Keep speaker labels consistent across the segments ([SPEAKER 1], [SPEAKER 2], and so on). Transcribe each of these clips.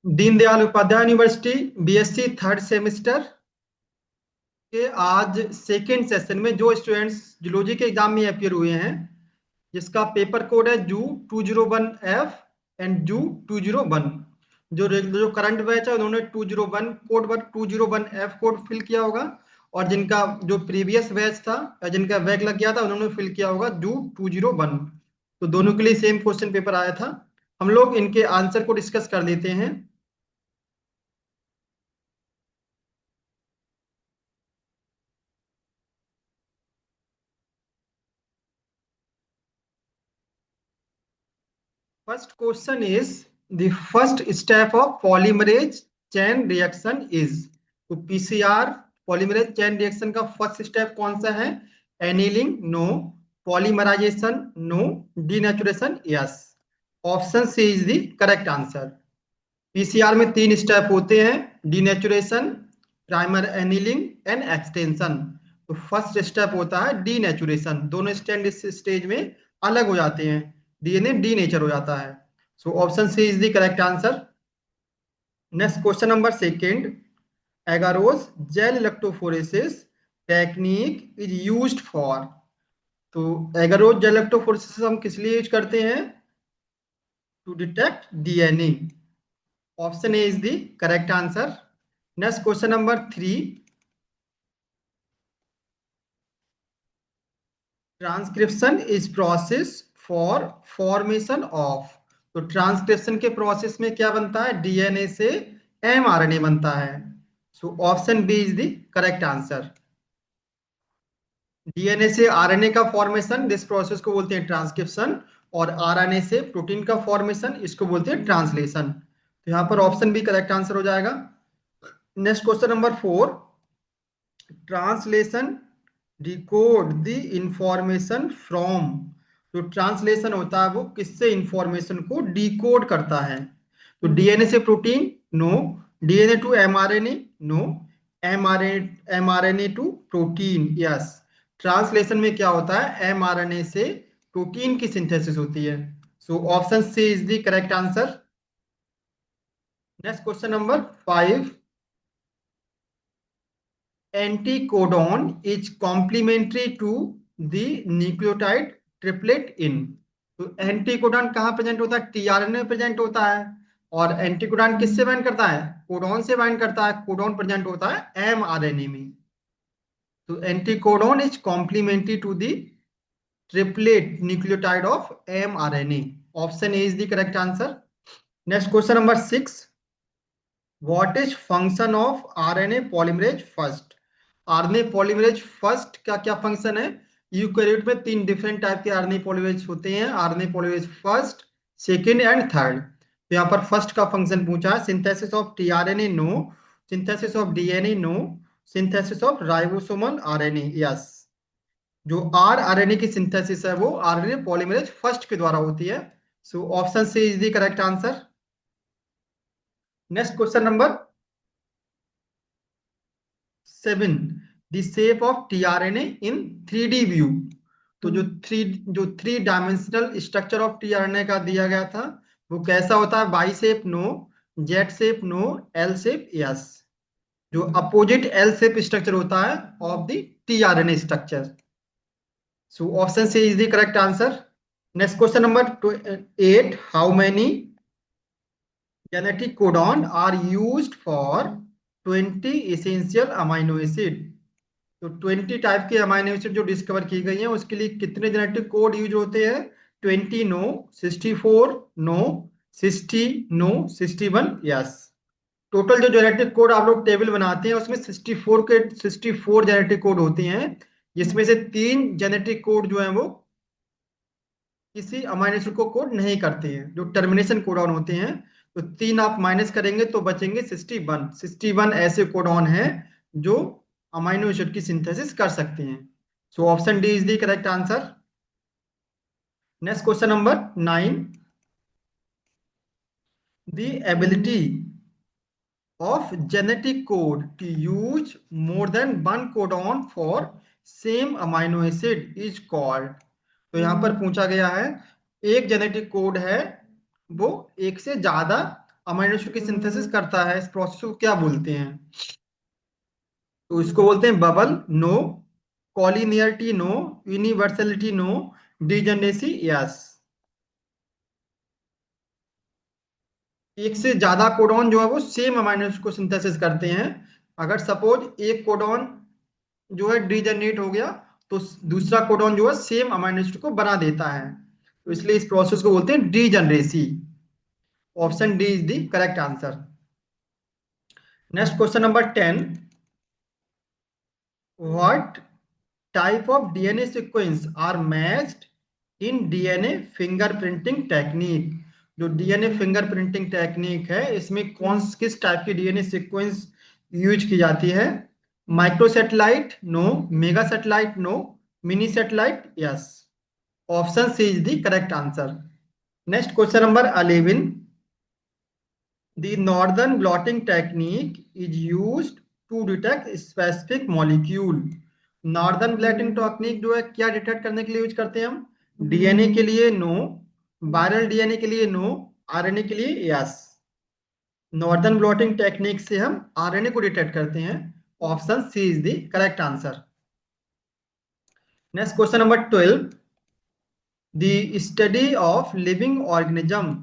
[SPEAKER 1] Deendayal Upadhyay university BSc third semester के आज second session में जो स्टूडेंट्स जूलॉजी के एग्जाम में अपियर हुए हैं, जिसका पेपर कोड है जू 201F एंड जू 201, जो करंट बैच है उन्होंने 201 कोड पर 201F कोड फिल किया होगा, और जिनका जो प्रीवियस बैच था या जिनका बैक लग गया था उन्होंने फिल किया होगा जू 201। तो दोनों के लिए सेम क्वेश्चन पेपर आया था। हम लोग इनके आंसर को डिस्कस कर लेते हैं। First question is the first step of polymerase chain reaction is। तो पीसीआर पॉलीमरेज चेन रिएक्शन का फर्स्ट स्टेप कौन सा है? Annealing no, polymerisation no, denaturation yes. Option C is the correct answer. PCR में तीन स्टेप होते हैं, denaturation, primer annealing and extension. तो फर्स्ट स्टेप होता है डीनेचुरेशन, दोनों स्टैंड इस स्टेज में अलग हो जाते हैं, डीएनए डीनेचर हो जाता है। So option C is the correct answer. Next question number second, agarose gel electrophoresis technique is used for. तो एगारोस जेल इलेक्ट्रोफोरेसिस हम किस लिए यूज करते हैं? To detect DNA. Option A is the correct answer. Next question number three, transcription is process for formation of. तो transcription के process में क्या बनता है? डीएनए से एमआरएनए बनता है। So option B is the correct answer. DNA से आरएनए का फॉर्मेशन, दिस प्रोसेस को बोलते हैं ट्रांसक्रिप्शन, और आरएनए से प्रोटीन का फॉर्मेशन, इसको बोलते हैं ट्रांसलेशन। तो यहाँ पर ऑप्शन बी करेक्ट आंसर हो जाएगा। Next question number four, translation decode the information from. जो ट्रांसलेशन होता है वो किससे इंफॉर्मेशन को डिकोड करता है? तो डीएनए से protein no, DNA to mRNA no, mRNA to protein yes. Translation में क्या होता है? एमआरएनए से प्रोटीन की सिंथेसिस होती है। So option C is the correct answer. Next question number five, anticodon is complementary to the nucleotide triplet in. तो anticodon कहाँ प्रेजेंट होता है? टीआरएनए में प्रेजेंट होता है। और एंटीकोडॉन किससे बाइंड करता है? कोडॉन से बाइंड करता है। कोडॉन प्रेजेंट होता है एमआरएनए में। तो anticodon is complementary to the triplet nucleotide of mRNA. Option A is the correct answer. Next question number six, what is function of RNA polymerase first. RNA polymerase first का क्या function है? Eukaryote में तीन different type के RNA polymerase होते हैं, RNA polymerase first, second and third. तो यहाँ पर फर्स्ट का फंक्शन पूछा है, synthesis of tRNA no, synthesis of DNA no, synthesis of ribosomal RNA yes. जो आरएनए की सिंथेसिस है वो आरएनए पॉलीमरेज फर्स्ट के द्वारा होती है। So option C is the correct answer. Next question number seven, the shape of tRNA in 3D view. तो जो three dimensional structure of tRNA का दिया गया था वो कैसा होता है? Bi shape no, Z shape no, L shape yes. जो अपोजिट एल शेप स्ट्रक्चर होता है of the tRNA structure. So option C is the correct answer. Next question number eight, how many genetic codon are used for 20 essential amino acid। तो 20 type के amino acid जो discover की गई हैं उसके लिए कितने जेनेटिक कोड यूज होते हैं? 20 no, 64 no, 60 no, 61 yes. Total जो जेनेटिक कोड आप लोग टेबल बनाते हैं उसमें 64 जेनेटिक कोड होते हैं, जिसमें से तीन जेनेटिक कोड जो है वो किसी अमाइनो एसिड को कोड नहीं करते हैं, जो टर्मिनेशन कोडॉन होते हैं। तो तीन आप माइनस करेंगे तो बचेंगे 61। 61 ऐसे कोडॉन हैं जो अमाइनो एसिड की सिंथेसिस कर सकते हैं। So option D is the correct answer. Next question number nine, the ability of genetic code to use more than one codon for same amino acid is called। तो यहां पर पूछा गया है, एक जेनेटिक कोड है वो एक से ज्यादा अमाइनो एसिड की सिंथेसिस करता है, इस प्रोसेस को क्या बोलते हैं? तो इसको बोलते हैं bubble, no, collinearity no, universality no, degeneracy yes. एक से ज्यादा कोडॉन जो है वो सेम अमाइनो एसिड को सिंथेसिस करते हैं। अगर सपोज एक कोडॉन जो है डिजनरेट हो गया, तो दूसरा कोडॉन जो है सेम अमाइनो एसिड को बना देता है, तो इसलिए इस प्रोसेस को बोलते हैं degeneracy. Option D is the correct answer. Next question number 10। What type of DNA sequence are matched in DNA fingerprinting technique? जो डीएनए फिंगरप्रिंटिंग टेक्निक है, इसमें किस टाइप की डीएनए सीक्वेंस यूज की जाती है? Microsatellite no, mega satellite no, mini satellite yes. Option C is the correct answer. Next question number 11। The northern blotting technique is used to detect specific molecule. Northern blotting technique जो है क्या detect करने के लिए use करते हैं हम? DNA के लिए नो, वायरल डीएनए के लिए नो, आरएनए के लिए यस। नॉर्दर्न ब्लॉटिंग टेक्निक से हम आरएनए को डिटेक्ट करते हैं। Option C is the correct answer. Next question number 12। The study of living organism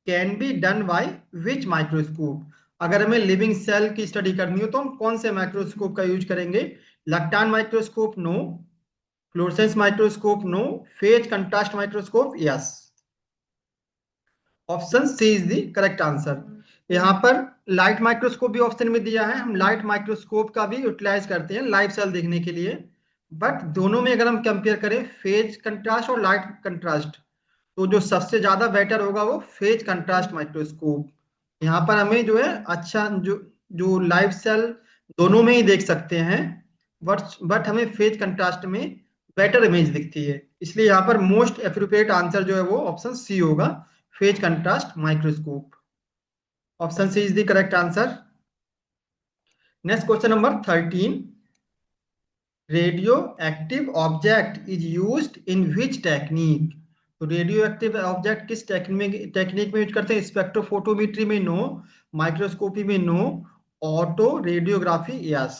[SPEAKER 1] can be done by which microscope? अगर हमें लिविंग सेल की स्टडी करनी हो तो हम कौन से माइक्रोस्कोप का यूज करेंगे? लैक्टान microscope no, fluorescence microscope no, phase contrast microscope yes. Option C is the correct answer. यहाँ पर लाइट माइक्रोस्कोप भी ऑप्शन में दिया है, हम लाइट माइक्रोस्कोप का भी यूटिलाइज करते हैं लाइव सेल देखने के लिए। बट दोनों में अगर हम कंपेयर करें फेज कंट्रास्ट और लाइट कंट्रास्ट, तो जो सबसे ज्यादा बेटर होगा वो फेज कंट्रास्ट माइक्रोस्कोप। यहाँ पर हमें जो है अच्छा जो जो लाइव सेल दोनों में ही देख सकते हैं, बट हमें फेज कंट्रास्ट में बेटर इमेज दिखती है, इसलिए यहाँ पर मोस्ट एप्रोप्रिएट आंसर जो है वो ऑप्शन सी होगा, phase contrast microscope. Option C is the correct answer. Next question number 13। Radioactive object is used in which technique? तो रेडियो एक्टिव ऑब्जेक्ट किस टेक्निक में यूज करते हैं? स्पेक्ट्रोफोटोमेट्री में नो, माइक्रोस्कोपी में नो, ऑटो रेडियोग्राफी यस।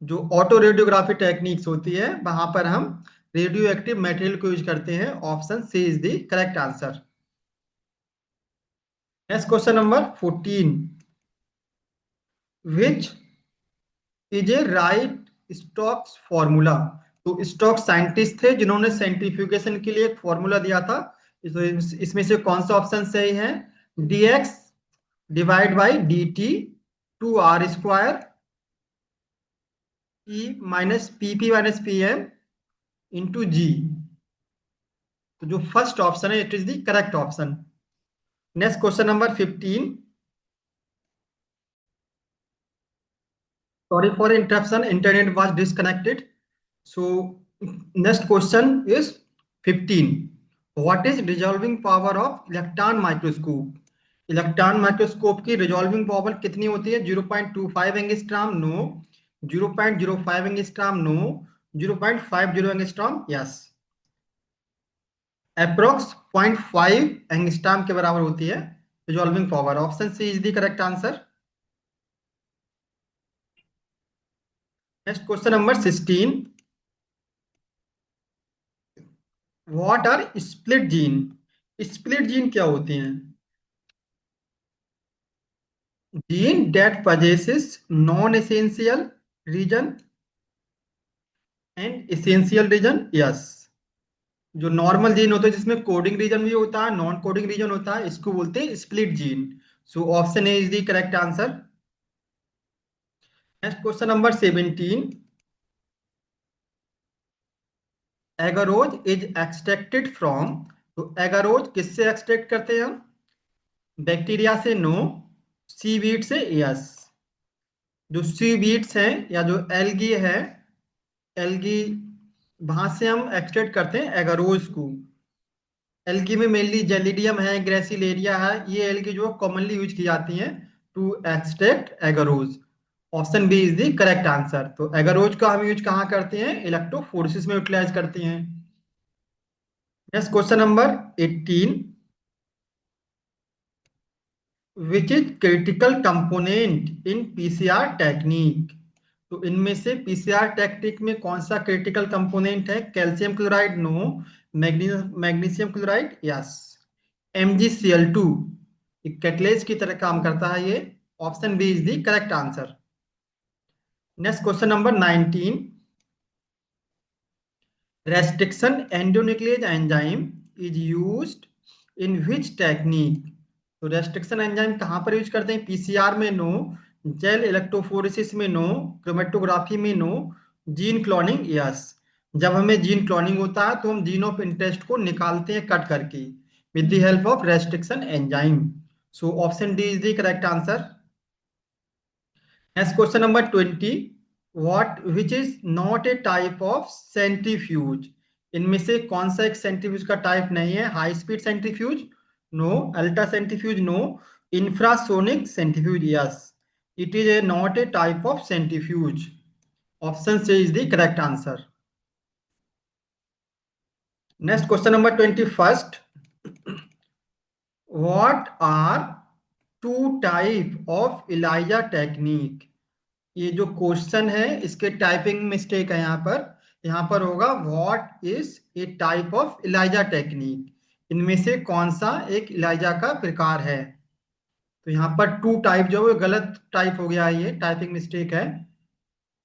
[SPEAKER 1] जो autoradiography techniques होती है वहां पर हम रेडियो एक्टिव मटेरियल को यूज करते हैं। Option C is the correct answer. Next question number 14। Which is A right Stokes formula? तो स्टोक्स साइंटिस्ट थे जिन्होंने सेंट्रीफ्यूगेशन के लिए एक फॉर्मूला दिया था। इसमें से कौन सा ऑप्शन सही है? dx divide by dt 2r² e minus pp minus pm into g। तो जो फर्स्ट ऑप्शन है it is the correct option. Next question number 15। Sorry for interruption, internet was disconnected. So next question is 15. What is resolving power of electron microscope? Electron microscope की resolving power कितनी होती है? 0.25 angstrom no, 0.05 angstrom no, 0.50 angstrom yes. Approx 0.5 angstrom के बराबर होती है resolving power. Option C is the correct answer. Next question number 16। What are split gene? Split gene क्या होते हैं? Gene that possesses non essential region and essential region yes. जो normal gene होता है जिसमें कोडिंग रीजन भी होता है, नॉन कोडिंग रीजन होता है, इसको बोलते हैं split gene. So option A is the correct answer. Next question number 17। Agarose is extracted from? तो एगारोज किससे एक्सट्रैक्ट करते हैं हम? बैक्टीरिया से नो, सीवीड से यस। जो सीवीड्स हैं या जो एल्गी है, एल्गी वहां से हम एक्सट्रैक्ट करते हैं एगारोज को। एल्गी में मेनली जेलिडियम है, ग्रेसिलेरिया है, ये एल्गी जो कॉमनली यूज की जाती हैं to extract agarose. Option B is the correct answer. तो एगारोज का हम यूज कहाँ करते हैं? इलेक्ट्रोफोरेसिस में यूटिलाइज करते हैं। Next question number 18। Which is critical component in PCR technique. तो इनमें से पीसीआर टेक्निक में कौन सा क्रिटिकल कंपोनेंट है? Calcium chloride no, magnesium chloride yes, MgCl2 catalase की तरह काम करता है ये। Option B is the correct answer. Next question number 19, restriction endonuclease enzyme is used in which technique। तो रेस्ट्रिक्शन एंजाइम कहाँ पर यूज करते हैं? पीसीआर में नो, जेल इलेक्ट्रोफोरेसिस में नो, क्रोमेटोग्राफी में नो, जीन क्लोनिंग यस। जब हमें जीन क्लोनिंग होता है तो हम जीन ऑफ इंटरेस्ट को निकालते हैं कट करके with the help of restriction enzyme. So option D is the correct answer. Next question number 20, what which is not a type of centrifuge. इनमें से कौन सा एक सेंट्रीफ्यूज का टाइप नहीं है? High speed centrifuge no, ultra centrifuge no, infrasonic centrifuge yes. It is a not a type of centrifuge. Option C is the correct answer. Next question number 21, what are two type of ELISA technique. ये जो question है इसके typing mistake है यहाँ पर होगा what is a type of ELISA technique. इनमें से कौन सा एक इलाइजा का प्रकार है? तो यहाँ पर टू टाइप जो है वो गलत टाइप हो गया है, ये टाइपिंग मिस्टेक है।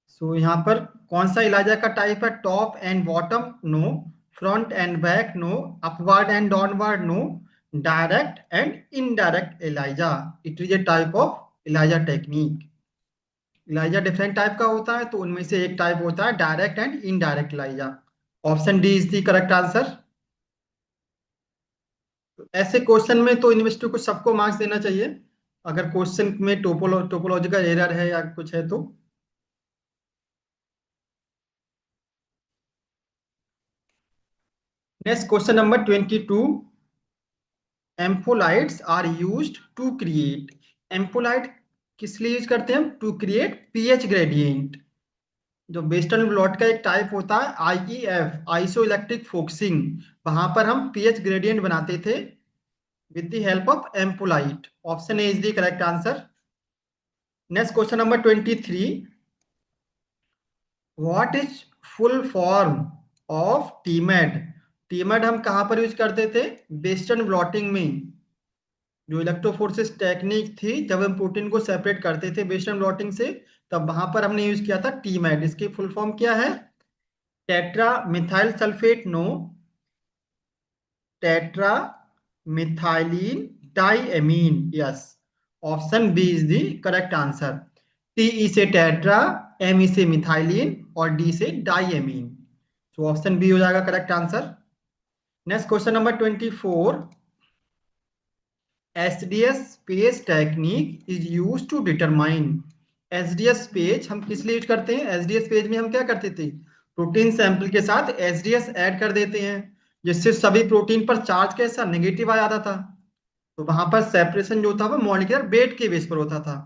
[SPEAKER 1] सो यहाँ पर कौन सा इलाइजा का टाइप है? Top and bottom no, front and back no, upward and downward no, direct and indirect ELISA. It is a type of ELISA technique. ELISA different type का होता है तो उनमें से एक टाइप होता है direct and indirect Elijah. Option D is the correct answer. ऐसे क्वेश्चन में तो यूनिवर्सिटी को सबको मार्क्स देना चाहिए अगर क्वेश्चन में टोपोलॉजिकल एरर है या कुछ है तो। Next question number 22, ampholytes are used to create. Ampholyte किस लिए यूज करते हैं? To create pH gradient. जो वेस्टर्न ब्लॉट का एक टाइप होता है आईईएफ, आइसो इलेक्ट्रिक फोकसिंग, वहां पर हम पीएच ग्रेडियंट बनाते थे with the help of ampollite. Option A is the correct answer. Next question number 23, what is full form of TMAD। TMAD हम कहाँ पर यूज करते थे? वेस्टर्न ब्लॉटिंग में। जो इलेक्ट्रोफोरेसिस टेक्निक थी जब हम प्रोटीन को सेपरेट करते थे वेस्टर्न ब्लॉटिंग से, तब वहां पर हमने यूज किया था TMAD। इसकी फुल फॉर्म क्या है? Tetra methyl sulphate no, tetra methylene diamine yes. Option B is the correct answer. T E से टेट्रा, एम ई से मिथाइलिन और डी से डाइएमीन। तो ऑप्शन बी हो जाएगा correct answer. Next question number 24, SDS PAGE technique is use to determine. SDS PAGE हम किस लिए यूज करते हैं? एसडीएस पेज में हम क्या करते थे? प्रोटीन सैंपल के साथ एसडीएस ऐड कर देते हैं जिससे सभी प्रोटीन पर चार्ज कैसा नेगेटिव आ जाता था। तो वहां पर सेपरेशन जो था वो मॉलिक्यूलर वेट के बेस पर होता था।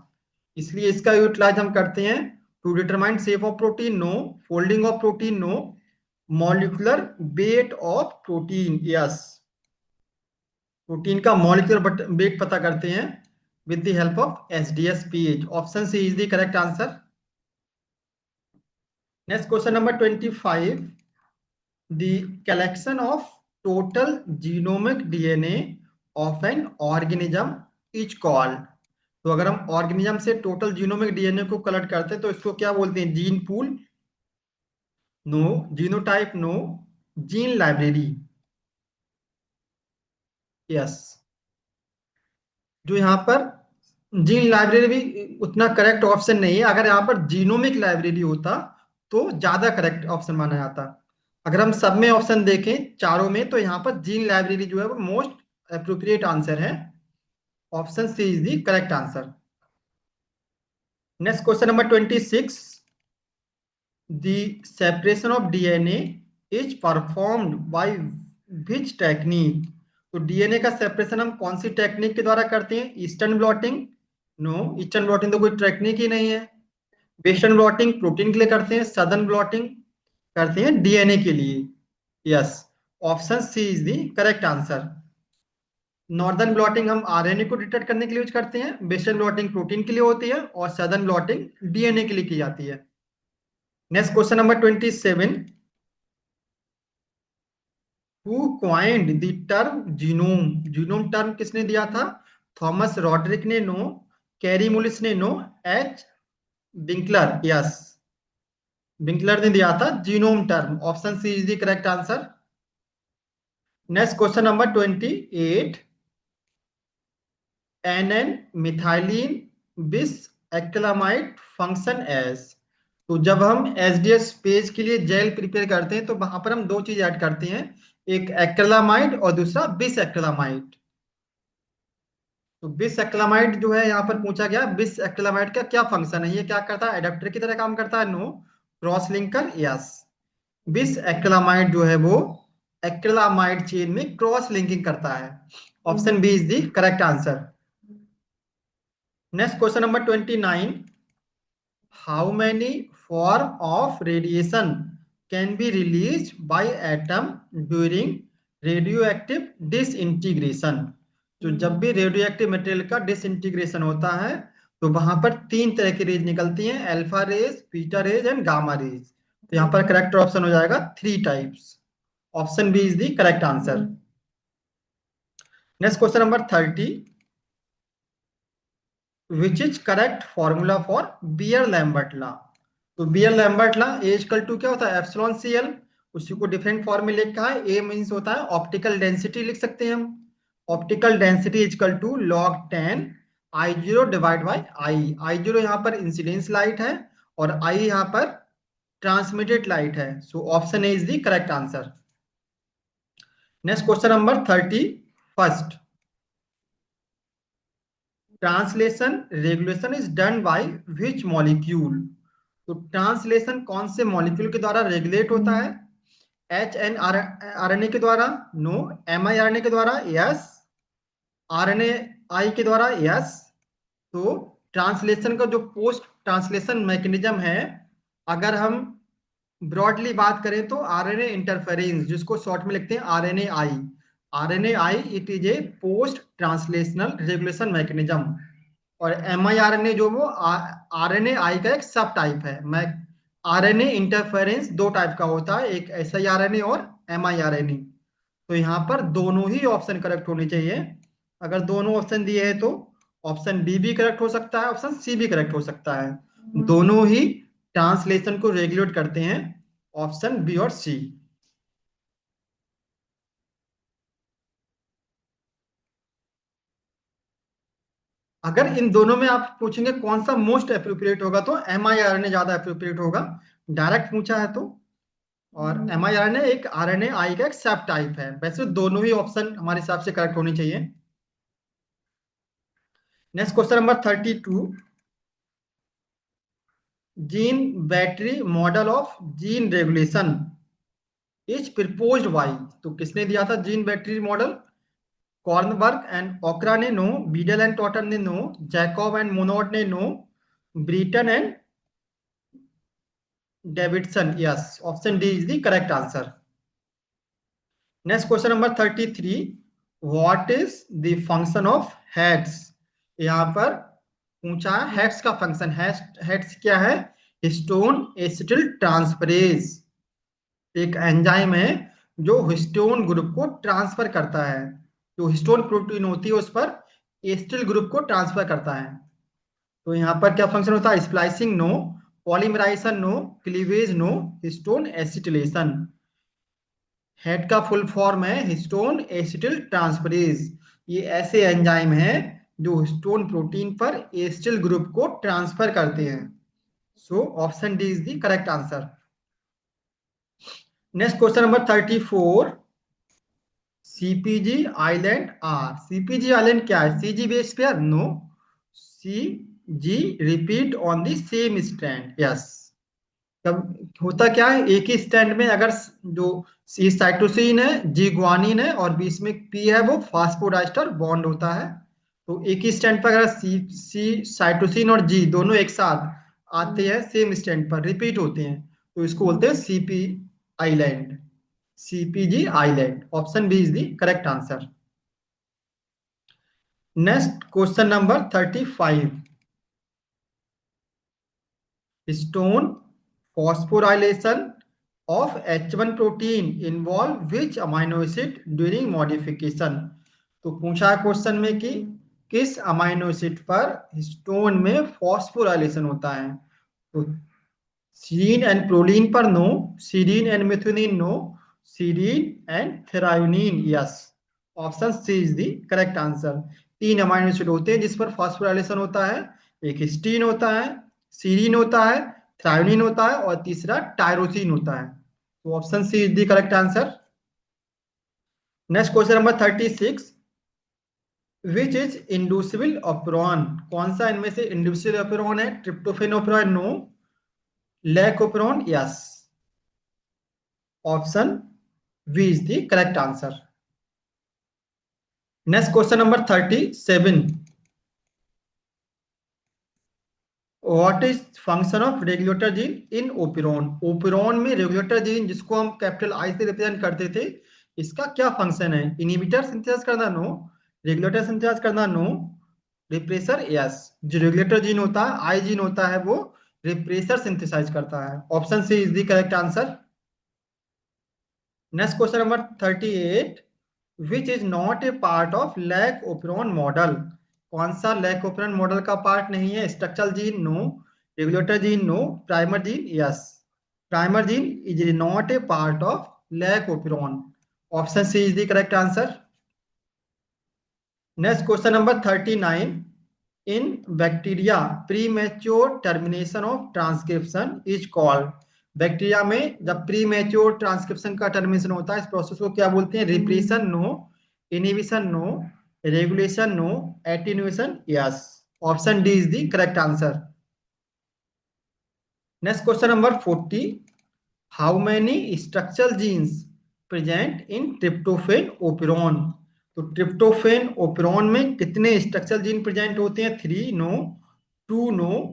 [SPEAKER 1] इसलिए इसका यूटिलाइज हम करते हैं to determine shape of protein no, folding of protein no, molecular weight of protein yes. Protein का मॉलिक्यूलर वेट पता करते हैं with the help of SDS PH. Option C is the correct answer. Next question number 25, the collection of total genomic DNA of an organism is called. तो अगर हम organism से total genomic DNA को collect करते हैं तो इसको क्या बोलते हैं? Gene pool no, genotype no, gene library yes. जो यहाँ पर जीन लाइब्रेरी भी उतना करेक्ट ऑप्शन नहीं है। अगर यहाँ पर जीनोमिक लाइब्रेरी होता तो ज्यादा करेक्ट ऑप्शन माना जाता। अगर हम सब में ऑप्शन देखें चारों में तो यहाँ पर जीन लाइब्रेरी जो है वो मोस्ट अप्रोप्रिएट आंसर है। Option C is the correct answer. Next question number 26, the separation of DNA is performed by which technique। तो डीएनए का सेपरेशन हम कौन सी टेक्निक के द्वारा करते हैं? Eastern blotting no, eastern blotting तो कोई टेक्निक ही नहीं है। वेस्टर्न ब्लॉटिंग प्रोटीन के लिए करते हैं, सदर्न ब्लॉटिंग करते हैं डीएनए के लिए yes. Option C is the correct answer. Northern blotting हम आरएनए को डिटेक्ट करने के लिए यूज करते हैं, वेस्टर्न ब्लॉटिंग प्रोटीन के लिए होती है, और सदर्न ब्लॉटिंग डीएनए के लिए की जाती है। Next question number 27। Who coined the term genome? Genome term किसने दिया था? थॉमस रॉड्रिक ने नो, कैरी मुलिस ने no, H Winkler yes, Winkler ने दिया था genome term. Option C is the correct answer. Next question number 28। N methylene bis acrylamide function as. तो जब हम एसडीएस पेज के लिए जेल प्रिपेयर करते हैं तो वहां पर हम दो चीज ऐड करते हैं, एक एक्रिलामाइड और दूसरा बिस एक्रिलामाइड। तो बिस एक्रिलामाइड जो है यहाँ पर पूछा गया, बिस एक्रिलामाइड का क्या फंक्शन है, ये क्या करता है? एडाप्टर की तरह काम करता है? No. Cross linker? Yes. Bis acrylamide जो है वो एक्रिलामाइड चेन में क्रॉस लिंकिंग करता है। Option B is the correct answer. Next question number 29। How many form of radiation can be release by atom during radioactive disintegration? तो जब भी radioactive material का डिसइंटीग्रेशन होता है तो वहां पर तीन तरह की रेज निकलती हैं, alpha rays, beta rays and gamma rays. तो यहाँ पर करेक्ट ऑप्शन हो जाएगा 3 types. Option B is the correct answer. Next question number 30। Which is correct formula for Beer Lambert law? तो Beer Lambert law A equal to क्या होता है? Epsilon C L. उसी को डिफरेंट फॉर्म में लिखा है, ए मीन्स होता है ऑप्टिकल डेंसिटी, लिख सकते हैं हम। Optical density equal to log 10 I zero divide by I. I zero यहाँ पर इंसिडेंस लाइट है और आई यहाँ पर ट्रांसमिटेड लाइट है। So option A is the correct answer. Next question number 31। Translation regulation is done by which molecule? तो translation कौन से मॉलिक्यूल के द्वारा रेगुलेट होता है? H N R N A के द्वारा? No. M I R N A के द्वारा? Yes. R N A I के द्वारा? यस। तो ट्रांसलेशन का जो पोस्ट ट्रांसलेशन मैकेनिज्म है, अगर हम ब्रॉडली बात करें तो आरएनए इंटरफेरेंस, जिसको शॉर्ट में लिखते हैं RNA I. RNA I it is A post translational regulation mechanism. और एमआईआरएनए जो वो आरएनए आई का एक सब टाइप है। मैं आरएनए इंटरफेरेंस दो टाइप का होता है, एक एसआईआरएनए और एमआईआरएनए। तो यहाँ पर दोनों ही ऑप्शन करेक्ट होने चाहिए। अगर दोनों ऑप्शन दिए हैं तो ऑप्शन बी भी करेक्ट हो सकता है, ऑप्शन सी भी करेक्ट हो सकता है। दोनों ही ट्रांसलेशन को रेगुलेट करते हैं, ऑप्शन बी और सी। अगर इन दोनों में आप पूछेंगे कौन सा मोस्ट अप्रोप्रिएट होगा तो एमआईआरएनए ज्यादा अप्रोप्रिएट होगा, डायरेक्ट पूछा है तो। और एमआईआरएनए एक आरएनए आई का एक सब टाइप है। वैसे दोनों ही ऑप्शन हमारे हिसाब से करेक्ट होनी चाहिए। Next question number 32। Gene battery model of gene regulation is proposed by. तो किसने दिया था gene battery model? Kornberg and ओकरा ने नो, बीडल एंड टॉटन ने नो, जैकब एंड मोनोड ने no, Britten and Davidson yes. Option D is the correct answer. Next question number 33। What is the function of heads? यहाँ पर पूछा है heads का function. Heads क्या है? Histone acetyl transferase एक एंजाइम है जो हिस्टोन ग्रुप को ट्रांसफर करता है। जो हिस्टोन प्रोटीन होती है उस पर एसिटिल ग्रुप को ट्रांसफर करता है। तो यहाँ पर क्या फंक्शन होता है? Splicing no, polymerisation no, cleavage no, histone acetylation. Head का फुल फॉर्म है हिस्टोन एसिटिल ट्रांसफरेज। ये ऐसे एंजाइम हैं जो हिस्टोन प्रोटीन पर एसिटिल ग्रुप को ट्रांसफर करते हैं। So option D is the correct answer. Next question number 34। सीपीजी आइलैंड आर। सीपीजी आइलैंड क्या है? CG base pair? No. C G repeat on the same strand? Yes. तब होता क्या है, एक ही स्टैंड में अगर जो सी साइटोसिन है, जी ग्वानिन है और बीच में पी है, वो फास्फोडाइस्टर बॉन्ड होता है। तो एक ही स्टैंड पर अगर सी साइटोसिन और जी दोनों एक साथ आते हैं, सेम स्टैंड पर रिपीट होते हैं, तो इसको बोलते हैं सीपी आइलैंड, सीपीजी island. Option B is the correct answer. Next question number 35. Stone phosphorylation of H1 protein involve which amino acid during modification? तो पूछा है क्वेश्चन में कि किस अमाइनो एसिड पर हिस्टोन में फॉस्फोराइलेशन होता है? तो सीरीन एंड प्रोलीन पर no, serine and methionine no, serine and threonine yes. Option C is the correct answer. 3 amino acid होते हैं जिस पर फॉस्फोराइलेशन होता है. एक हिस्टीन होता है, सीरीन होता है, थ्रायोनिन होता है और तीसरा टायरोसिन होता है. तो option C is the correct answer. Next question number 36. Which is inducible operon? कौन सा इनमें से इंड्यूसिबल ऑपेरॉन है? Tryptophan operon no, lac operon yes. Option V is the correct answer. Next question number 37. What is function of regulator gene in operon? Operon में regulator gene जिसको हम capital I से represent करते थे, इसका क्या फंक्शन है? इनहिबिटर सिंथेसाइज करना नो, रेगुलेटर सिंथेसाइज करना नो, रिप्रेसर यस. जो रेगुलेटर जीन होता है, आई जीन होता है, वो रिप्रेसर सिंथेसाइज करता है. Option C is the correct answer. Next question number 38. Which is not a part of lac operon model? कौन सा लैक ओपेरॉन मॉडल का पार्ट नहीं है? Structural gene no, regulator gene no, primer gene yes. Primer gene is not a part of lac operon. Option C is the correct answer. Next question number 39. In bacteria premature termination of transcription is called? Bacteria में जब premature transcription का termination होता है, इस process को क्या बोलते हैं? Repression no, inhibition no, regulation no, attenuation yes. Option D is the correct answer. Next question number 40. How many structural genes present in tryptophan operon? तो ट्रिप्टोफेन ओपेरॉन में कितने स्ट्रक्चरल जीन प्रेजेंट होते हैं? 3 no, 2 no,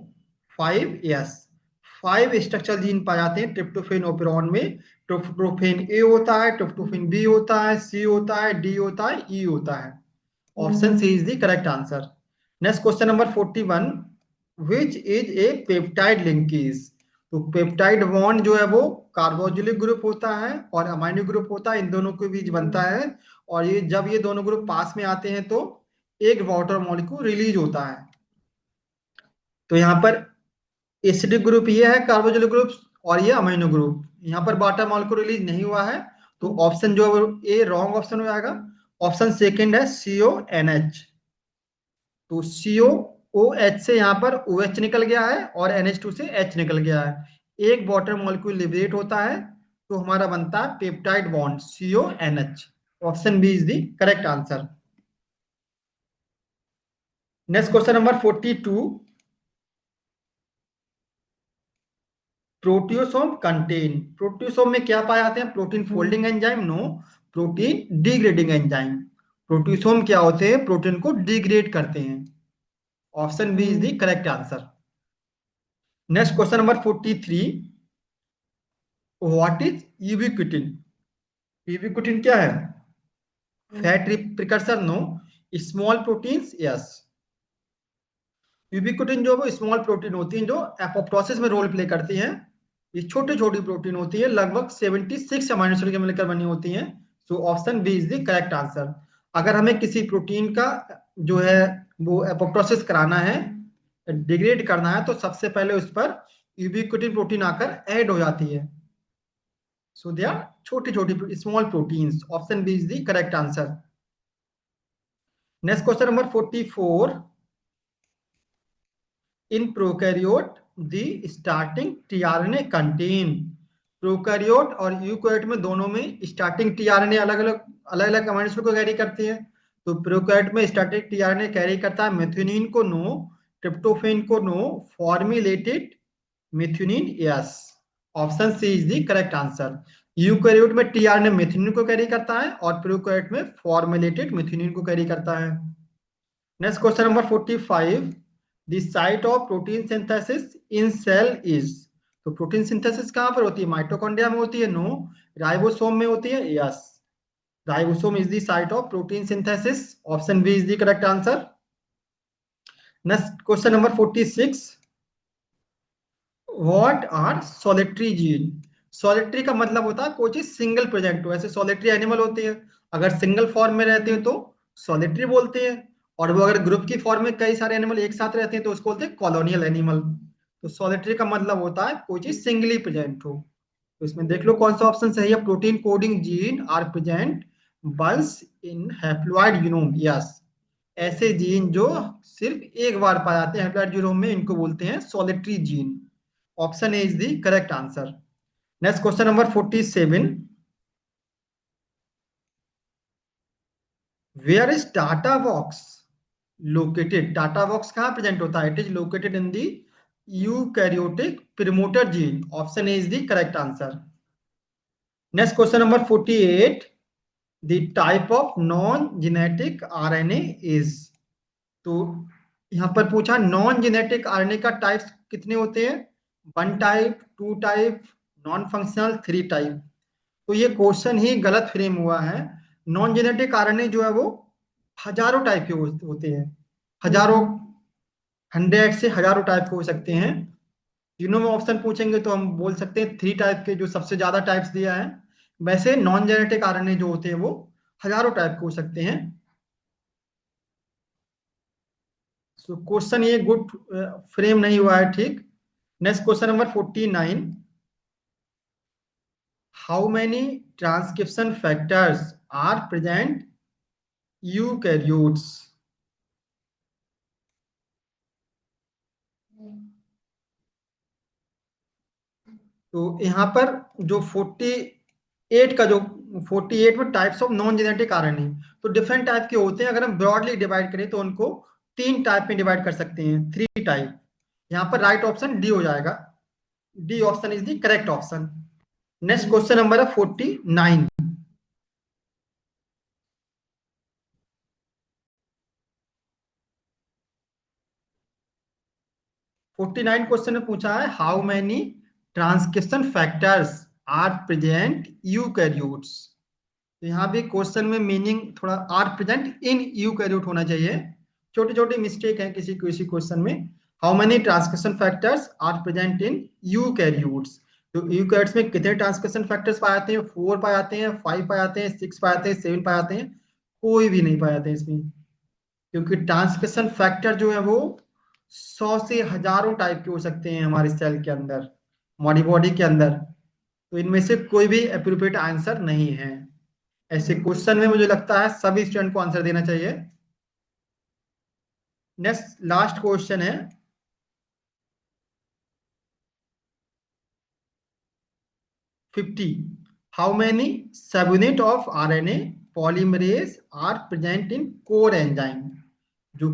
[SPEAKER 1] 5 yes. 5 structural gene पाए जाते हैं tryptophan operon में. Tryptophan A होता है, ट्रिप्टोफेन बी होता है, सी होता है, डी होता है, ई होता है. Option C is the correct answer. Next question number 41. Which is a peptide linkage? तो पेप्टाइड बॉन्ड जो है वो कार्बोक्सिलिक ग्रुप होता है और अमाइनो ग्रुप होता है, इन दोनों के बीच बनता है. और ये जब ये दोनों ग्रुप पास में आते हैं तो एक वाटर मॉलिक्यूल रिलीज होता है. तो यहाँ पर एसिडिक ग्रुप ये है कार्बोक्सिलिक ग्रुप और ये अमाइनो ग्रुप. यहाँ पर वाटर मॉलिक्यूल रिलीज नहीं हुआ है, तो ऑप्शन जो है ए रॉन्ग ऑप्शन हो जाएगा. ऑप्शन सेकेंड है CONH. तो COOH से यहाँ पर OH निकल गया है और NH2 से H निकल गया है. एक वाटर मॉलिक्यूल लिबरेट होता है तो हमारा बनता है peptide bond CONH. Option B is the correct answer. Next question number 42. Proteasome contain. Proteasome में क्या पाए जाते हैं? Protein folding enzyme no, protein degrading enzyme. Proteasome क्या होते हैं? प्रोटीन को डिग्रेड करते हैं. Option B is the correct answer. Next question number 43. What is ubiquitin? Ubiquitin क्या है? Fat precursor no, small proteins yes. Ubiquitin जो वो स्मॉल प्रोटीन होती हैं जो एपोप्टोसिस में रोल प्ले करती हैं. ये छोटी छोटी प्रोटीन होती है, लगभग 76 अमीनो एसिड के मिलकर बनी होती हैं. So option B is the correct answer. अगर हमें किसी प्रोटीन का जो है वो एपोप्टोसिस कराना है, डिग्रेड करना है, तो सबसे पहले उस पर यूबिक्विटिन प्रोटीन आकर ऐड हो जाती है. So they are छोटी छोटी small proteins. Option B is the correct answer. Next question number 44. In prokaryote, the starting tRNA contain. Prokaryote और यूकैरियोट में दोनों में स्टार्टिंग tRNA अलग अलग अमीनो एसिड को कैरी करती है. तो प्रोकैरियोट में स्टार्टिंग tRNA कैरी करता है मेथियोनिन को नो, ट्रिप्टोफेन को no, formulated methionine yes. Option C is the correct answer. Eukaryote में tRNA मेथियोनिन को कैरी करता है और प्रोकैरियोट में फॉर्मुलेटेड मेथियोनिन को कैरी करता है. Next question number 45. The site of protein synthesis in cell is. तो प्रोटीन सिंथेसिस कहां पर होती है? माइटोकॉन्ड्रिया में होती है नो, राइबोसोम में होती है yes. Ribosome is the site of protein synthesis. Option B is the correct answer. Next question number 46, what are solitary gene? Solitary का मतलब होता है कोई चीज सिंगल प्रेजेंट हो। ऐसे सॉलिटरी एनिमल होते हैं, अगर सिंगल फॉर्म में रहते हैं तो सॉलिटरी बोलते हैं, और वो अगर ग्रुप की फॉर्म में कई सारे एनिमल एक साथ रहते हैं तो उसको बोलते हैं कॉलोनियल एनिमल। तो सॉलिटरी का मतलब होता है कोई चीज सिंगली प्रेजेंट हो। तो इसमें देख लो कौन सा ऑप्शन सही है। Protein coding gene are present बस इन हैप्लॉइड जीनोम, यस। ऐसे जीन जो सिर्फ एक बार पाए जाते हैं हैप्लॉइड जीनोम में, इनको बोलते हैं solitary gene. Option A is the correct answer. Next question number 47, where is TATA box located? TATA box कहाँ प्रेजेंट होता है? It is located in the eukaryotic promoter gene. Option A is the correct answer. Next question number 48, the type of non genetic RNA is? तो यहाँ पर पूछा non genetic RNA का types कितने होते हैं? One type, two type, non functional, three type. तो ये क्वेश्चन ही गलत फ्रेम हुआ है। नॉन जेनेटिक आरएनए जो है वो हजारों टाइप के होते हैं, हजारों, हंड्रेड से हजारों टाइप के हो सकते हैं। तीनों में ऑप्शन पूछेंगे तो हम बोल सकते हैं थ्री टाइप के, जो सबसे ज्यादा टाइप्स दिया है। वैसे नॉन जेनेटिक आरएनए जो होते हैं वो हजारों टाइप के हो सकते हैं। सो क्वेश्चन ये गुड फ्रेम नहीं हुआ है, ठीक। Next question number 49, how many transcription factors are present eukaryotes? तो यहाँ पर जो 48 का जो 48 में types of non genetic RNA, तो डिफरेंट टाइप के होते हैं। अगर हम ब्रॉडली डिवाइड करें तो उनको तीन टाइप में डिवाइड कर सकते हैं, थ्री टाइप। यहाँ पर राइट ऑप्शन डी हो जाएगा। D option is the correct option. Next question number है 49, 49 क्वेश्चन में पूछा है how many transcription factors are present eukaryotes. तो यहाँ भी क्वेश्चन में मीनिंग थोड़ा आर प्रेजेंट इन यूकैरियोट होना चाहिए। छोटी छोटी मिस्टेक है किसी किसी क्वेश्चन में। How many transcription factors are present in eukaryotes? तो यूकैरियोट्स में कितने ट्रांसक्रिप्शन फैक्टर्स पाए जाते हैं? 4 पाए जाते हैं, 5 पाए जाते हैं, 6 पाए जाते हैं, 7 पाए जाते हैं, कोई भी नहीं पाए जाते हैं इसमें। क्योंकि ट्रांसक्रिप्शन फैक्टर जो है वो 100 से हजारों टाइप के हो सकते हैं हमारे सेल के अंदर, हमारी बॉडी के अंदर। तो इनमें से कोई भी एप्रोप्रिएट आंसर नहीं है। ऐसे क्वेश्चन में मुझे लगता है सभी स्टूडेंट को आंसर देना चाहिए। नेक्स्ट लास्ट क्वेश्चन है 50, how many subunit of RNA polymerase are present in core enzyme? जो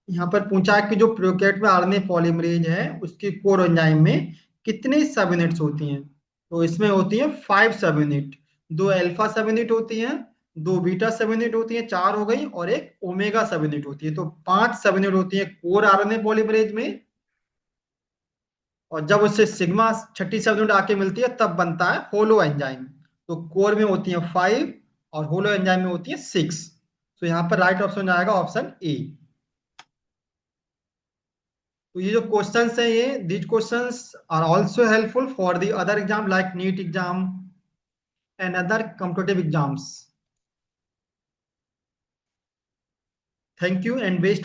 [SPEAKER 1] यहाँ पर पूछा है कि जो प्रोकैरियोट में आरएनए पॉलीमरेज है उसकी कोर एंजाइम में कितने सब यूनिट्स होती हैं? तो इसमें होती है 5 सब यूनिट। दो अल्फा सब यूनिट होती हैं, दो बीटा सब यूनिट होती हैं, चार हो गई, और एक ओमेगा सब यूनिट होती है। तो 5 सब यूनिट होती है कोर आरएनए पॉलीमरेज में। और जब उससे सिग्मा छठी सब यूनिट आके मिलती है तब बनता है होलो एंजाइम। तो कोर में होती है 5 और होलो एंजाइम में होती है 6। तो यहाँ पर राइट ऑप्शन आएगा ऑप्शन ए। तो ये जो क्वेश्चंस है ये these questions are also helpful for the other exam like NEET exam and other competitive exams. Thank you and best